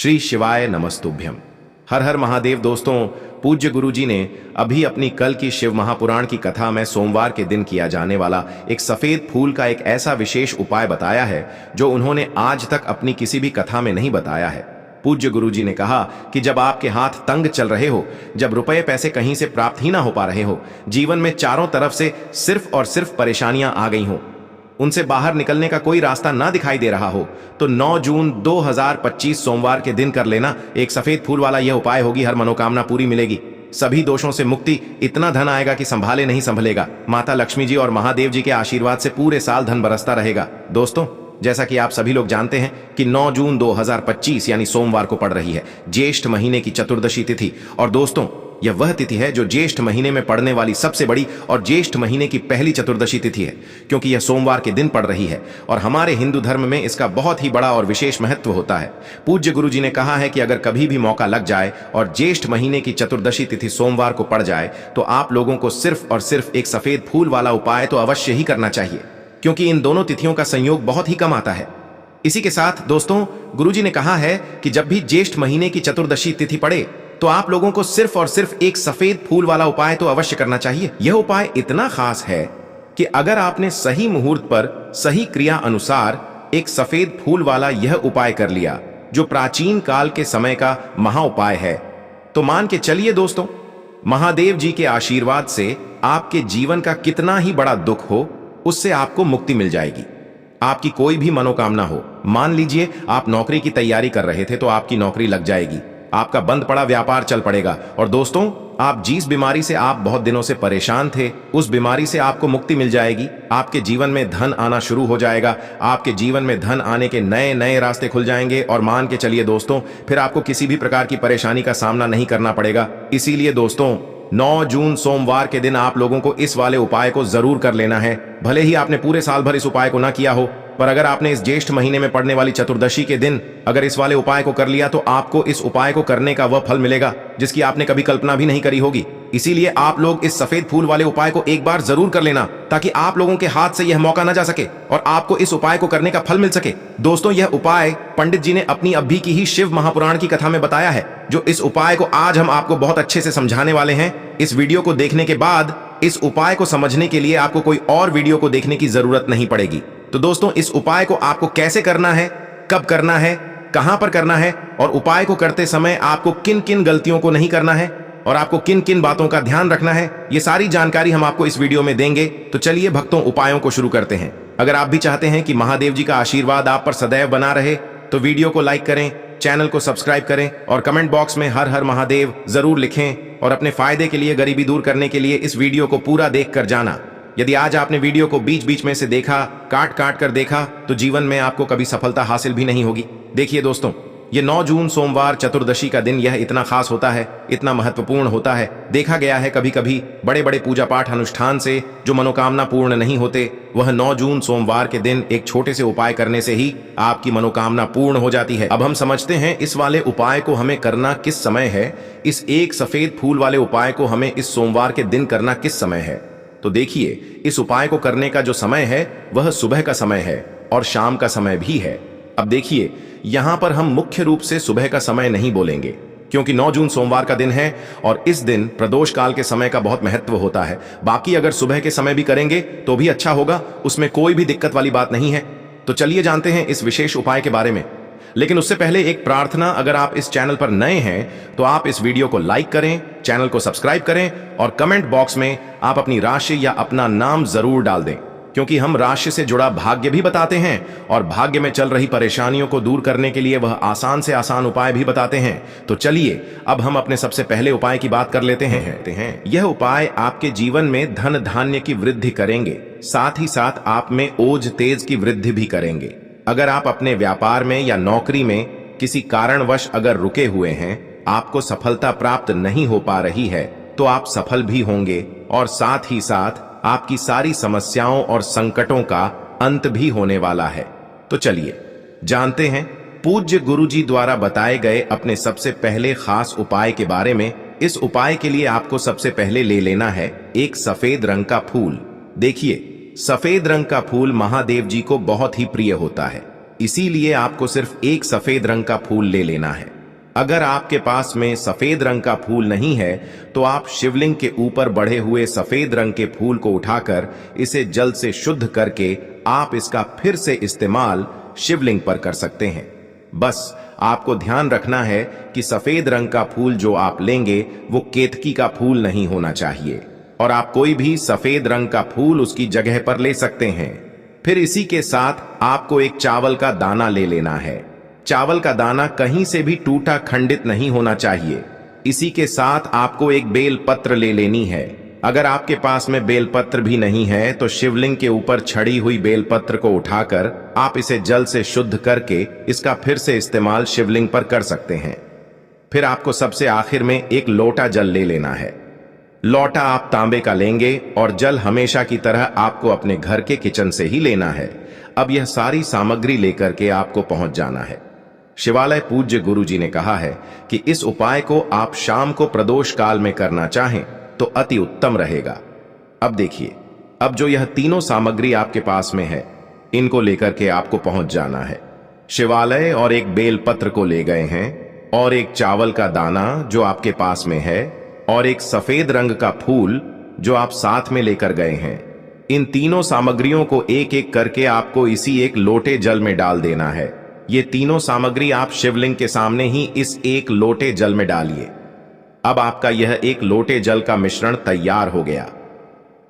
श्री शिवाय नमस्तुभ्यम। हर हर महादेव। दोस्तों, पूज्य गुरुजी ने अभी अपनी कल की शिव महापुराण की कथा में सोमवार के दिन किया जाने वाला एक सफेद फूल का एक ऐसा विशेष उपाय बताया है जो उन्होंने आज तक अपनी किसी भी कथा में नहीं बताया है। पूज्य गुरुजी ने कहा कि जब आपके हाथ तंग चल रहे हो, जब रुपए पैसे कहीं से प्राप्त ही ना हो पा रहे हो, जीवन में चारों तरफ से सिर्फ और सिर्फ परेशानियां आ गई हो, उनसे बाहर निकलने का कोई रास्ता ना दिखाई दे रहा हो, तो 9 जून 2025 सोमवार के दिन कर लेना एक सफेद फूल वाला यह उपाय होगी। हर मनोकामना पूरी मिलेगी, सभी दोषों से मुक्ति, इतना धन आएगा कि संभाले नहीं संभलेगा। माता लक्ष्मी जी और महादेव जी के आशीर्वाद से पूरे साल धन बरसता रहेगा। दोस्तों, जैसा कि आप सभी लोग जानते हैं कि 9 जून 2025 यानी सोमवार को पड़ रही है ज्येष्ठ महीने की चतुर्दशी तिथि। और दोस्तों, यह वह तिथि है जो ज्येष्ठ महीने में पड़ने वाली सबसे बड़ी और ज्येष्ठ महीने की पहली चतुर्दशी तिथि है, क्योंकि यह सोमवार के दिन पड़ रही है और हमारे हिंदू धर्म में इसका बहुत ही बड़ा और विशेष महत्व होता है। पूज्य गुरुजी ने कहा है कि अगर कभी भी मौका लग जाए और ज्येष्ठ महीने की चतुर्दशी तिथि सोमवार को पड़ जाए तो आप लोगों को सिर्फ और सिर्फ एक सफेद फूल वाला उपाय तो अवश्य ही करना चाहिए, क्योंकि इन दोनों तिथियों का संयोग बहुत ही कम आता है। इसी के साथ दोस्तों, गुरुजी ने कहा है कि जब भी ज्येष्ठ महीने की चतुर्दशी तिथि पड़े तो आप लोगों को सिर्फ और सिर्फ एक सफेद फूल वाला उपाय तो अवश्य करना चाहिए। यह उपाय इतना खास है कि अगर आपने सही मुहूर्त पर सही क्रिया अनुसार एक सफेद फूल वाला यह उपाय कर लिया, जो प्राचीन काल के समय का महा उपाय है, तो मान के चलिए दोस्तों, महादेव जी के आशीर्वाद से आपके जीवन का कितना ही बड़ा दुख हो, उससे आपको मुक्ति मिल जाएगी। आपकी कोई भी मनोकामना हो, मान लीजिए आप नौकरी की तैयारी कर रहे थे तो आपकी नौकरी लग जाएगी, आपका बंद पड़ा व्यापार चल पड़ेगा। और दोस्तों, आप जिस बीमारी से आप बहुत दिनों से परेशान थे, उस बीमारी से आपको मुक्ति मिल जाएगी। आपके जीवन में धन आना शुरू हो जाएगा, आपके जीवन में धन आने के नए नए रास्ते खुल जाएंगे। और मान के चलिए दोस्तों, फिर आपको किसी भी प्रकार की परेशानी का सामना नहीं करना पड़ेगा। इसीलिए दोस्तों, 9 जून सोमवार के दिन आप लोगों को इस वाले उपाय को जरूर कर लेना है। भले ही आपने पूरे साल भर इस उपाय को ना किया हो, पर अगर आपने इस ज्येष्ठ महीने में पड़ने वाली चतुर्दशी के दिन अगर इस वाले उपाय को कर लिया तो आपको इस उपाय को करने का वह फल मिलेगा जिसकी आपने कभी कल्पना भी नहीं करी होगी। इसीलिए आप लोग इस सफेद फूल वाले उपाय को एक बार जरूर कर लेना, ताकि आप लोगों के हाथ से यह मौका न जा सके और आपको इस उपाय को करने का फल मिल सके। दोस्तों, यह उपाय पंडित जी ने अपनी अभी की ही शिव महापुराण की कथा में बताया है, जो इस उपाय को आज हम आपको बहुत अच्छे से समझाने वाले हैं। इस वीडियो को देखने के बाद इस उपाय को समझने के लिए आपको कोई और वीडियो को देखने की जरूरत नहीं पड़ेगी। तो दोस्तों, इस उपाय को आपको कैसे करना है, कब करना है, कहां पर करना है और उपाय को करते समय आपको किन किन गलतियों को नहीं करना है और आपको किन किन बातों का ध्यान रखना है, ये सारी जानकारी हम आपको इस वीडियो में देंगे। तो चलिए भक्तों, उपायों को शुरू करते हैं। अगर आप भी चाहते हैं कि महादेव जी का आशीर्वाद आप पर सदैव बना रहे, तो वीडियो को लाइक करें, चैनल को सब्सक्राइब करें और कमेंट बॉक्स में हर हर महादेव जरूर लिखें। और अपने फायदे के लिए, गरीबी दूर करने के लिए इस वीडियो को पूरा देखकर जाना। यदि आज आपने वीडियो को बीच बीच में से देखा, काट काट कर देखा, तो जीवन में आपको कभी सफलता हासिल भी नहीं होगी। देखिए दोस्तों, ये 9 जून सोमवार चतुर्दशी का दिन यह इतना खास होता है, इतना महत्वपूर्ण होता है। देखा गया है कभी कभी बड़े बड़े पूजा पाठ अनुष्ठान से जो मनोकामना पूर्ण नहीं होते, वह 9 जून सोमवार के दिन एक छोटे से उपाय करने से ही आपकी मनोकामना पूर्ण हो जाती है। अब हम समझते हैं इस वाले उपाय को हमें करना किस समय है। इस एक सफेद फूल वाले उपाय को हमें इस सोमवार के दिन करना किस समय है। तो देखिए, इस उपाय को करने का जो समय है वह सुबह का समय है और शाम का समय भी है। अब देखिए, यहां पर हम मुख्य रूप से सुबह का समय नहीं बोलेंगे, क्योंकि 9 जून सोमवार का दिन है और इस दिन प्रदोष काल के समय का बहुत महत्व होता है। बाकी अगर सुबह के समय भी करेंगे तो भी अच्छा होगा, उसमें कोई भी दिक्कत वाली बात नहीं है। तो चलिए जानते हैं इस विशेष उपाय के बारे में। लेकिन उससे पहले एक प्रार्थना, अगर आप इस चैनल पर नए हैं तो आप इस वीडियो को लाइक करें, चैनल को सब्सक्राइब करें और कमेंट बॉक्स में आप अपनी राशि या अपना नाम जरूर डाल दें, क्योंकि हम राशि से जुड़ा भाग्य भी बताते हैं और भाग्य में चल रही परेशानियों को दूर करने के लिए वह आसान से आसान उपाय भी बताते हैं। तो चलिए अब हम अपने सबसे पहले उपाय की बात कर लेते हैं। यह उपाय आपके जीवन में धन धान्य की वृद्धि करेंगे, साथ ही साथ आप में ओज तेज की वृद्धि भी करेंगे। अगर आप अपने व्यापार में या नौकरी में किसी कारणवश अगर रुके हुए हैं, आपको सफलता प्राप्त नहीं हो पा रही है, तो आप सफल भी होंगे और साथ ही साथ आपकी सारी समस्याओं और संकटों का अंत भी होने वाला है। तो चलिए जानते हैं पूज्य गुरुजी द्वारा बताए गए अपने सबसे पहले खास उपाय के बारे में। इस उपाय के लिए आपको सबसे पहले ले लेना है एक सफेद रंग का फूल। देखिए, सफेद रंग का फूल महादेव जी को बहुत ही प्रिय होता है, इसीलिए आपको सिर्फ एक सफेद रंग का फूल ले लेना है। अगर आपके पास में सफेद रंग का फूल नहीं है तो आप शिवलिंग के ऊपर बढ़े हुए सफेद रंग के फूल को उठाकर इसे जल से शुद्ध करके आप इसका फिर से इस्तेमाल शिवलिंग पर कर सकते हैं। बस आपको ध्यान रखना है कि सफेद रंग का फूल जो आप लेंगे वो केतकी का फूल नहीं होना चाहिए, और आप कोई भी सफेद रंग का फूल उसकी जगह पर ले सकते हैं। फिर इसी के साथ आपको एक चावल का दाना ले लेना है। चावल का दाना कहीं से भी टूटा खंडित नहीं होना चाहिए। इसी के साथ आपको एक बेल पत्र ले लेनी है। अगर आपके पास में बेल पत्र भी नहीं है तो शिवलिंग के ऊपर छड़ी हुई बेल पत्र को उठाकर आप इसे जल से शुद्ध करके इसका फिर से इस्तेमाल शिवलिंग पर कर सकते हैं। फिर आपको सबसे आखिर में एक लोटा जल ले लेना है। लोटा आप तांबे का लेंगे और जल हमेशा की तरह आपको अपने घर के किचन से ही लेना है। अब यह सारी सामग्री लेकर के आपको पहुंच जाना है। शिवालय पूज्य गुरु जी ने कहा है कि इस उपाय को आप शाम को प्रदोष काल में करना चाहें तो अति उत्तम रहेगा। अब देखिए, अब जो यह तीनों सामग्री आपके पास में है, इनको लेकर के आपको पहुंच जाना है। शिवालय और एक बेल पत्र को ले गए हैं, और एक चावल का दाना जो आपके पास में है, और एक सफेद रंग का फूल जो आप साथ में लेकर गए हैं। इन तीनों सामग्रियों को एक एक करके आपको इसी एक लोटे जल में डाल देना है। ये तीनों सामग्री आप शिवलिंग के सामने ही इस एक लोटे जल में डालिए। अब आपका यह एक लोटे जल का मिश्रण तैयार हो गया।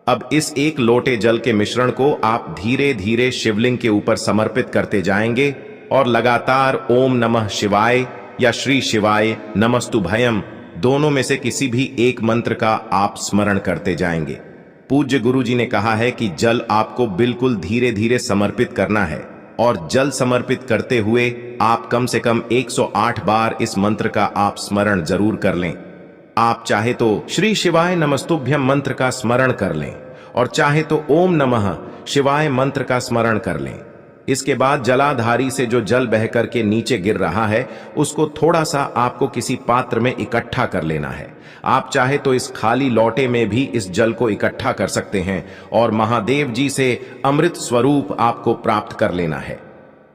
अब इस एक लोटे जल के मिश्रण को आप धीरे धीरे शिवलिंग के ऊपर समर्पित करते जाएंगे और लगातार ओम नमः शिवाय या श्री शिवाय नमस्तुभयम दोनों में से किसी भी एक मंत्र का आप स्मरण करते जाएंगे। पूज्य गुरु जी ने कहा है कि जल आपको बिल्कुल धीरे धीरे समर्पित करना है, और जल समर्पित करते हुए आप कम से कम 108 बार इस मंत्र का आप स्मरण जरूर कर लें। आप चाहे तो श्री शिवाय नमस्तुभ्यम मंत्र का स्मरण कर लें, और चाहे तो ओम नमः शिवाय मंत्र का स्मरण कर लें। इसके बाद जलाधारी से जो जल बह करके नीचे गिर रहा है उसको थोड़ा सा आपको किसी पात्र में इकट्ठा कर लेना है। आप चाहे तो इस खाली लोटे में भी इस जल को इकट्ठा कर सकते हैं, और महादेव जी से अमृत स्वरूप आपको प्राप्त कर लेना है।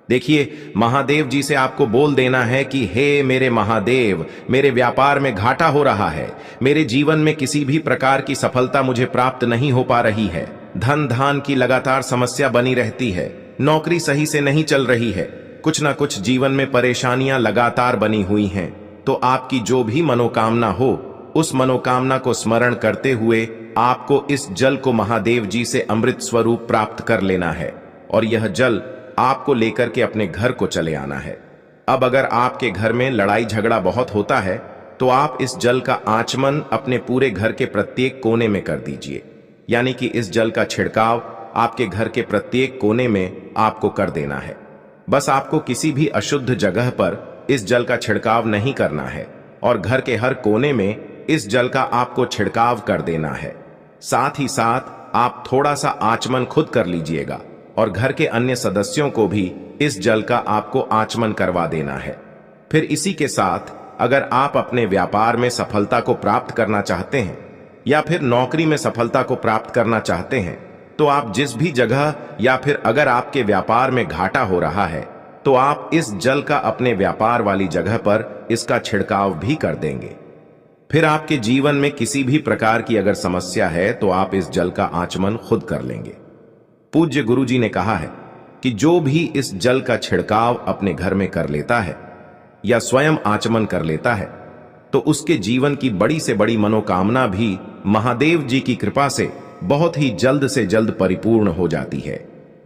देखिए, महादेव जी से आपको बोल देना है कि हे मेरे महादेव, मेरे व्यापार में घाटा हो रहा है, मेरे जीवन में किसी भी प्रकार की सफलता मुझे प्राप्त नहीं हो पा रही है, धन धान की लगातार समस्या बनी रहती है, नौकरी सही से नहीं चल रही है, कुछ ना कुछ जीवन में परेशानियां लगातार बनी हुई हैं। तो आपकी जो भी मनोकामना हो, उस मनोकामना को स्मरण करते हुए आपको इस जल को महादेव जी से अमृत स्वरूप प्राप्त कर लेना है, और यह जल आपको लेकर के अपने घर को चले आना है। अब अगर आपके घर में लड़ाई झगड़ा बहुत होता है तो आप इस जल का आचमन अपने पूरे घर के प्रत्येक कोने में कर दीजिए। यानी कि इस जल का छिड़काव आपके घर के प्रत्येक कोने में आपको कर देना है। बस आपको किसी भी अशुद्ध जगह पर इस जल का छिड़काव नहीं करना है, और घर के हर कोने में इस जल का आपको छिड़काव कर देना है। साथ ही साथ आप थोड़ा सा आचमन खुद कर लीजिएगा, और घर के अन्य सदस्यों को भी इस जल का आपको आचमन करवा देना है। फिर इसी के साथ अगर आप अपने व्यापार में सफलता को प्राप्त करना चाहते हैं, या फिर नौकरी में सफलता को प्राप्त करना चाहते हैं, तो आप जिस भी जगह, या फिर अगर आपके व्यापार में घाटा हो रहा है तो आप इस जल का अपने व्यापार वाली जगह पर इसका छिड़काव भी कर देंगे। फिर आपके जीवन में किसी भी प्रकार की अगर समस्या है तो आप इस जल का आचमन खुद कर लेंगे। पूज्य गुरु जी ने कहा है कि जो भी इस जल का छिड़काव अपने घर में कर लेता है या स्वयं आचमन कर लेता है, तो उसके जीवन की बड़ी से बड़ी मनोकामना भी महादेव जी की कृपा से बहुत ही जल्द से जल्द परिपूर्ण हो जाती है।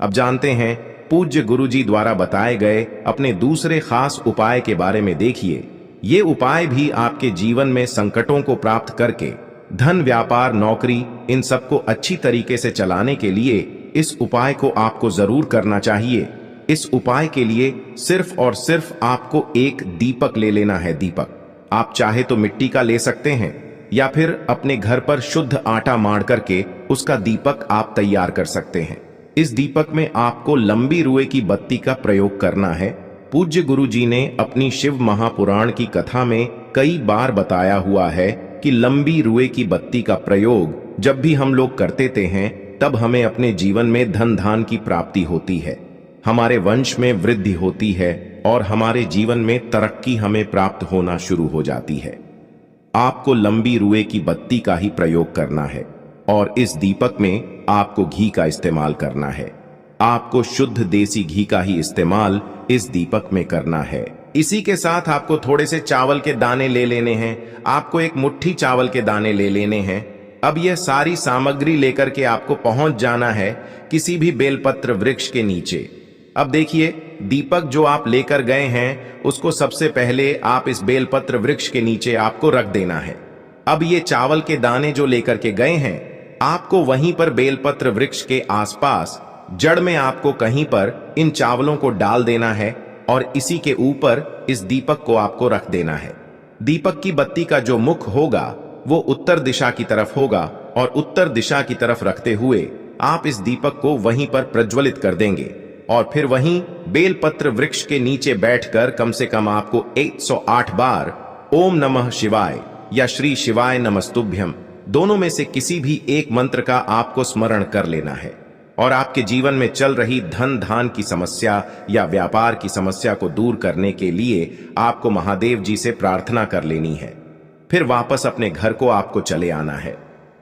अब जानते हैं पूज्य गुरु जी द्वारा बताए गए अपने दूसरे खास उपाय के बारे में। देखिए, ये उपाय भी आपके जीवन में संकटों को प्राप्त करके धन, व्यापार, नौकरी, इन सबको अच्छी तरीके से चलाने के लिए इस उपाय को आपको जरूर करना चाहिए। इस उपाय के लिए सिर्फ और सिर्फ आपको एक दीपक ले लेना है। दीपक आप चाहे तो मिट्टी का ले सकते हैं, या फिर अपने घर पर शुद्ध आटा माड़ करके उसका दीपक आप तैयार कर सकते हैं। इस दीपक में आपको लंबी रुई की बत्ती का प्रयोग करना है। पूज्य गुरु जी ने अपनी शिव महापुराण की कथा में कई बार बताया हुआ है कि लंबी रुई की बत्ती का प्रयोग जब भी हम लोग करते हैं तब हमें अपने जीवन में धन धान की प्राप्ति होती है। हमारे वंश में वृद्धि होती है और हमारे जीवन में तरक्की हमें प्राप्त होना शुरू हो जाती है। आपको लंबी रुए की बत्ती का ही प्रयोग करना है और इस दीपक में आपको घी का इस्तेमाल करना है। आपको शुद्ध देसी घी का ही इस्तेमाल इस दीपक में करना है। इसी के साथ आपको थोड़े से चावल के दाने ले लेने हैं। आपको एक मुट्ठी चावल के दाने ले लेने हैं। अब यह सारी सामग्री लेकर के आपको पहुंच जाना है किसी भी बेलपत्र वृक्ष के नीचे। अब देखिए, दीपक जो आप लेकर गए हैं उसको सबसे पहले आप इस बेलपत्र वृक्ष के नीचे आपको रख देना है। अब ये चावल के दाने जो लेकर के गए हैं, आपको वहीं पर बेलपत्र वृक्ष के आसपास जड़ में आपको कहीं पर इन चावलों को डाल देना है और इसी के ऊपर इस दीपक को आपको रख देना है। दीपक की बत्ती का जो मुख होगा वो उत्तर दिशा की तरफ होगा और उत्तर दिशा की तरफ रखते हुए आप इस दीपक को वहीं पर प्रज्वलित कर देंगे और फिर वहीं बेलपत्र वृक्ष के नीचे बैठकर कम से कम आपको 108 बार ओम नमः शिवाय या श्री शिवाय नमस्तुभ्यम दोनों में से किसी भी एक मंत्र का आपको स्मरण कर लेना है और आपके जीवन में चल रही धन धान की समस्या या व्यापार की समस्या को दूर करने के लिए आपको महादेव जी से प्रार्थना कर लेनी है। फिर वापस अपने घर को आपको चले आना है।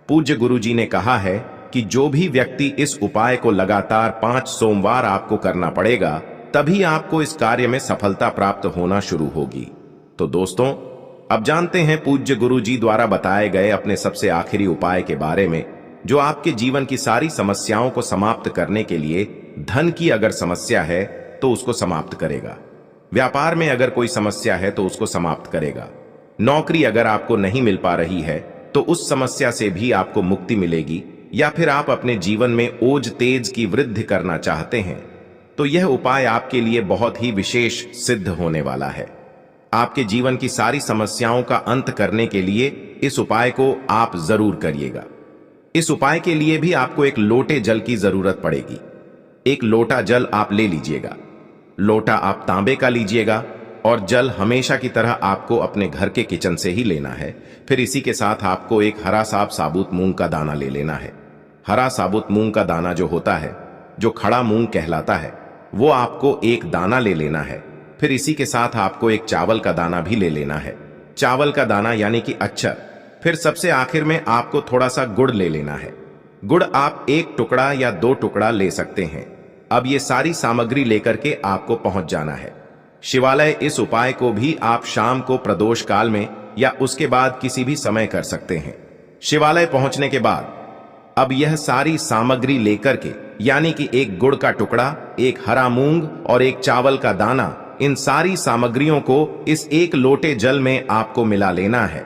पूज्य गुरु जी ने कहा है कि जो भी व्यक्ति इस उपाय को लगातार 5 सोमवार आपको करना पड़ेगा, तभी आपको इस कार्य में सफलता प्राप्त होना शुरू होगी। तो दोस्तों, अब जानते हैं पूज्य गुरु जी द्वारा बताए गए अपने सबसे आखिरी उपाय के बारे में, जो आपके जीवन की सारी समस्याओं को समाप्त करने के लिए, धन की अगर समस्या है तो उसको समाप्त करेगा, व्यापार में अगर कोई समस्या है तो उसको समाप्त करेगा, नौकरी अगर आपको नहीं मिल पा रही है तो उस समस्या से भी आपको मुक्ति मिलेगी, या फिर आप अपने जीवन में ओज तेज की वृद्धि करना चाहते हैं तो यह उपाय आपके लिए बहुत ही विशेष सिद्ध होने वाला है। आपके जीवन की सारी समस्याओं का अंत करने के लिए इस उपाय को आप जरूर करिएगा। इस उपाय के लिए भी आपको एक लोटे जल की जरूरत पड़ेगी। एक लोटा जल आप ले लीजिएगा। लोटा आप तांबे का लीजिएगा और जल हमेशा की तरह आपको अपने घर के किचन से ही लेना है। फिर इसी के साथ आपको एक हरा साबुत मूंग का दाना ले लेना है। हरा साबुत मूंग का दाना जो होता है, जो खड़ा मूंग कहलाता है, वो आपको एक दाना ले लेना है। फिर इसी के साथ आपको एक चावल का दाना भी ले लेना है। चावल का दाना यानी कि अक्षर। फिर सबसे आखिर में आपको थोड़ा सा गुड़ ले लेना है। गुड़ आप 1 टुकड़ा या 2 टुकड़ा ले सकते हैं। अब ये सारी सामग्री लेकर के आपको पहुंच जाना है शिवालय। इस उपाय को भी आप शाम को प्रदोष काल में या उसके बाद किसी भी समय कर सकते हैं। शिवालय पहुंचने के बाद अब यह सारी सामग्री लेकर के, यानी कि एक गुड़ का टुकड़ा, एक हरा मूंग और एक चावल का दाना, इन सारी सामग्रियों को इस एक लोटे जल में आपको मिला लेना है।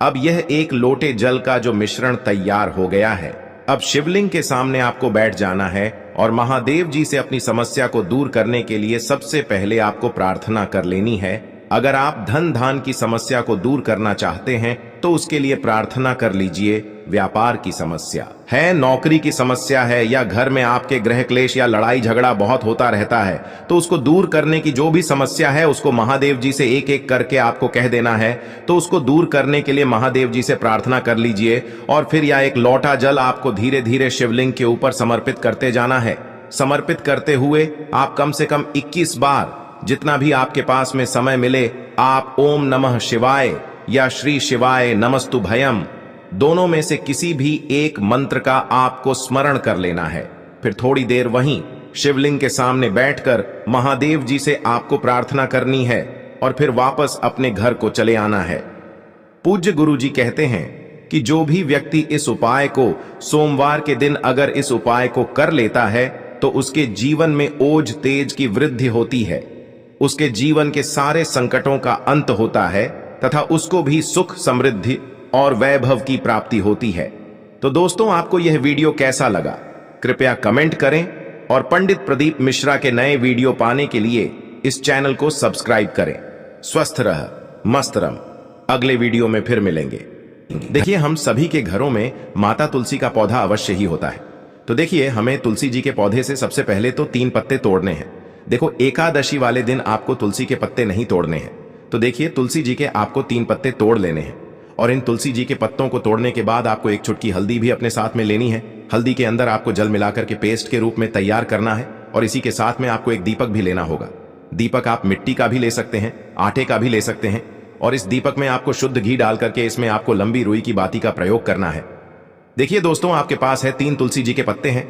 अब यह एक लोटे जल का जो मिश्रण तैयार हो गया है, अब शिवलिंग के सामने आपको बैठ जाना है और महादेव जी से अपनी समस्या को दूर करने के लिए सबसे पहले आपको प्रार्थना कर लेनी है। अगर आप धन धान की समस्या को दूर करना चाहते हैं तो उसके लिए प्रार्थना कर लीजिए। व्यापार की समस्या है, नौकरी की समस्या है, या घर में आपके गृह क्लेश या लड़ाई झगड़ा बहुत होता रहता है, तो उसको दूर करने की जो भी समस्या है उसको महादेव जी से एक एक करके आपको कह देना है। तो उसको दूर करने के लिए महादेव जी से प्रार्थना कर लीजिए और फिर यह एक लोटा जल आपको धीरे धीरे शिवलिंग के ऊपर समर्पित करते जाना है। समर्पित करते हुए आप कम से कम 21 बार, जितना भी आपके पास में समय मिले, आप ओम नमः शिवाय या श्री शिवाय नमस्तुभयम दोनों में से किसी भी एक मंत्र का आपको स्मरण कर लेना है। फिर थोड़ी देर वहीं शिवलिंग के सामने बैठकर महादेव जी से आपको प्रार्थना करनी है और फिर वापस अपने घर को चले आना है। पूज्य गुरु जी कहते हैं कि जो भी व्यक्ति इस उपाय को सोमवार के दिन अगर इस उपाय को कर लेता है तो उसके जीवन में ओज तेज की वृद्धि होती है, उसके जीवन के सारे संकटों का अंत होता है तथा उसको भी सुख, समृद्धि और वैभव की प्राप्ति होती है। तो दोस्तों, आपको यह वीडियो कैसा लगा कृपया कमेंट करें और पंडित प्रदीप मिश्रा के नए वीडियो पाने के लिए इस चैनल को सब्सक्राइब करें। स्वस्थ रह, मस्त रह। अगले वीडियो में फिर मिलेंगे। देखिए, हम सभी के घरों में माता तुलसी का पौधा अवश्य ही होता है। तो देखिए, हमें तुलसी जी के पौधे से सबसे पहले तो 3 पत्ते तोड़ने हैं। देखो, एकादशी वाले दिन आपको तुलसी के पत्ते नहीं तोड़ने हैं। तो देखिए, तुलसी जी के आपको 3 पत्ते तोड़ लेने हैं और इन तुलसी जी के पत्तों को तोड़ने के बाद आपको 1 चुटकी हल्दी भी अपने साथ में लेनी है। हल्दी के अंदर आपको जल मिलाकर के पेस्ट के रूप में तैयार करना है और इसी के साथ में आपको एक दीपक भी लेना होगा। दीपक आप मिट्टी का भी ले सकते हैं, आटे का भी ले सकते हैं, और इस दीपक में आपको शुद्ध घी डाल करके इसमें आपको लंबी रुई की बाती का प्रयोग करना है। देखिए दोस्तों, आपके पास है 3 तुलसी जी के पत्ते हैं।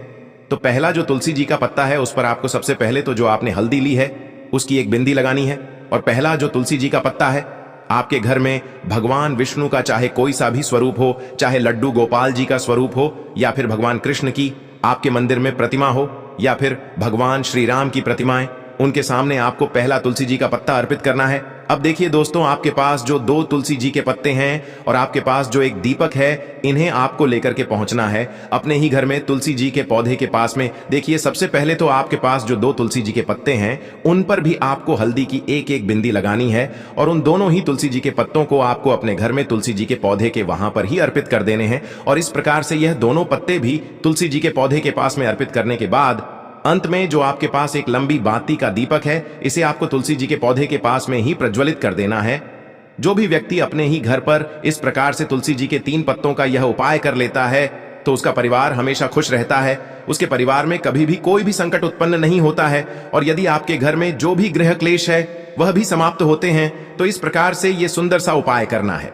तो पहला जो तुलसी जी का पत्ता है उस पर आपको सबसे पहले तो जो आपने हल्दी ली है उसकी एक बिंदी लगानी है। और पहला जो तुलसी जी का पत्ता है, आपके घर में भगवान विष्णु का चाहे कोई सा भी स्वरूप हो, चाहे लड्डू गोपाल जी का स्वरूप हो, या फिर भगवान कृष्ण की आपके मंदिर में प्रतिमा हो, या फिर भगवान श्री राम की प्रतिमाएं, उनके सामने आपको पहला तुलसी जी का पत्ता अर्पित करना है। अब देखिए दोस्तों, आपके पास जो 2 तुलसी जी के पत्ते हैं और आपके पास जो एक दीपक है, इन्हें आपको लेकर के पहुंचना है अपने ही घर में तुलसी जी के पौधे के पास में। देखिए, सबसे पहले तो आपके पास जो 2 तुलसी जी के पत्ते हैं उन पर भी आपको हल्दी की एक एक बिंदी लगानी है, और उन दोनों ही तुलसी जी के पत्तों को आपको अपने घर में तुलसी जी के पौधे के वहां पर ही अर्पित कर देने हैं। और इस प्रकार से यह दोनों पत्ते भी तुलसी जी के पौधे के पास में अर्पित करने के बाद अंत में जो आपके पास एक लंबी बाती का दीपक है, इसे आपको तुलसी जी के पौधे के पास में ही प्रज्वलित कर देना है। जो भी व्यक्ति अपने ही घर पर इस प्रकार से तुलसी जी के 3 पत्तों का यह उपाय कर लेता है तो उसका परिवार हमेशा खुश रहता है, उसके परिवार में कभी भी कोई भी संकट उत्पन्न नहीं होता है, और यदि आपके घर में जो भी गृह क्लेश है वह भी समाप्त होते हैं। तो इस प्रकार से यह सुंदर सा उपाय करना है।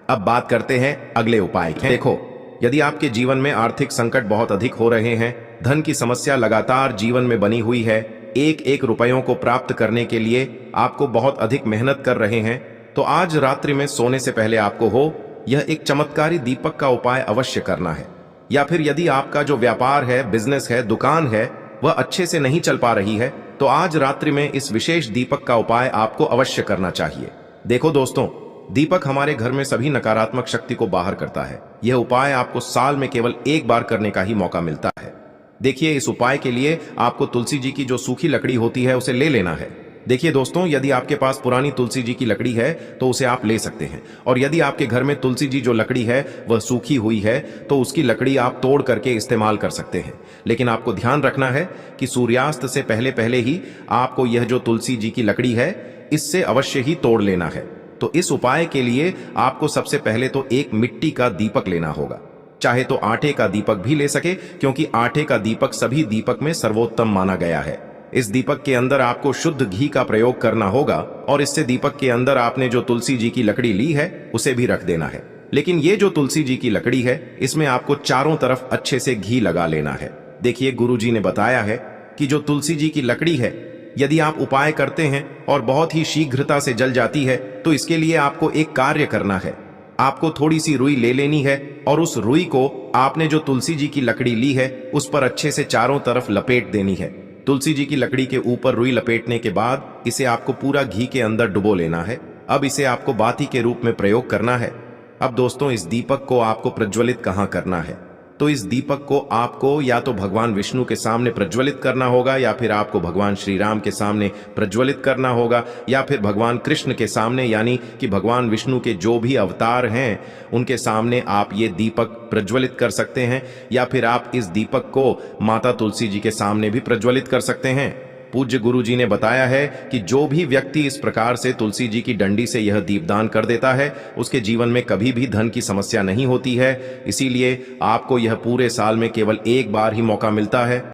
अब बात करते हैं अगले उपाय की। देखो, यदि आपके जीवन में आर्थिक संकट बहुत अधिक हो रहे हैं, धन की समस्या लगातार जीवन में बनी हुई है, एक एक रुपयों को प्राप्त करने के लिए आपको बहुत अधिक मेहनत कर रहे हैं, तो आज रात्रि में सोने से पहले आपको हो यह एक चमत्कारी दीपक का उपाय अवश्य करना है। या फिर यदि आपका जो व्यापार है, बिजनेस है, दुकान है, वह अच्छे से नहीं चल पा रही है, तो आज रात्रि में इस विशेष दीपक का उपाय आपको अवश्य करना चाहिए। देखो दोस्तों, दीपक हमारे घर में सभी नकारात्मक शक्ति को बाहर करता है। यह उपाय आपको साल में केवल एक बार करने का ही मौका मिलता है। देखिए, इस उपाय के लिए आपको तुलसी जी की जो सूखी लकड़ी होती है उसे ले लेना है। देखिए दोस्तों, यदि आपके पास पुरानी तुलसी जी की लकड़ी है तो उसे आप ले सकते हैं, और यदि आपके घर में तुलसी जी जो लकड़ी है वह सूखी हुई है तो उसकी लकड़ी आप तोड़ करके इस्तेमाल कर सकते हैं। लेकिन आपको ध्यान रखना है कि सूर्यास्त से पहले पहले ही आपको यह जो तुलसी जी की लकड़ी है इससे अवश्य ही तोड़ लेना है। तो इस उपाय के लिए आपको सबसे पहले तो एक मिट्टी का दीपक लेना होगा, चाहे तो आटे का दीपक भी ले सके, क्योंकि आटे का दीपक सभी दीपक में सर्वोत्तम माना गया है। इस दीपक के अंदर आपको शुद्ध घी का प्रयोग करना होगा, और इससे दीपक के अंदर आपने जो तुलसी जी की लकड़ी ली है उसे भी रख देना है। लेकिन ये जो तुलसी जी की लकड़ी है इसमें आपको चारों तरफ अच्छे से घी लगा लेना है। देखिए, गुरु जी ने बताया है कि जो तुलसी जी की लकड़ी है, यदि आप उपाय करते हैं और बहुत ही शीघ्रता से जल जाती है, तो इसके लिए आपको एक कार्य करना है। आपको थोड़ी सी रुई ले लेनी है, और उस रुई को आपने जो तुलसी जी की लकड़ी ली है उस पर अच्छे से चारों तरफ लपेट देनी है। तुलसी जी की लकड़ी के ऊपर रुई लपेटने के बाद इसे आपको पूरा घी के अंदर डुबो लेना है। अब इसे आपको बाती के रूप में प्रयोग करना है। अब दोस्तों, इस दीपक को आपको प्रज्वलित कहाँ करना है? तो इस दीपक को आपको या तो भगवान विष्णु के सामने प्रज्वलित करना होगा, या फिर आपको भगवान श्री राम के सामने प्रज्वलित करना होगा, या फिर भगवान कृष्ण के सामने, यानी कि भगवान विष्णु के जो भी अवतार हैं उनके सामने आप ये दीपक प्रज्वलित कर सकते हैं, या फिर आप इस दीपक को माता तुलसी जी के सामने भी प्रज्वलित कर सकते हैं। पूज्य गुरु जी ने बताया है कि जो भी व्यक्ति इस प्रकार से तुलसी जी की डंडी से यह दीपदान कर देता है उसके जीवन में कभी भी धन की समस्या नहीं होती है। इसीलिए आपको यह पूरे साल में केवल एक बार ही मौका मिलता है।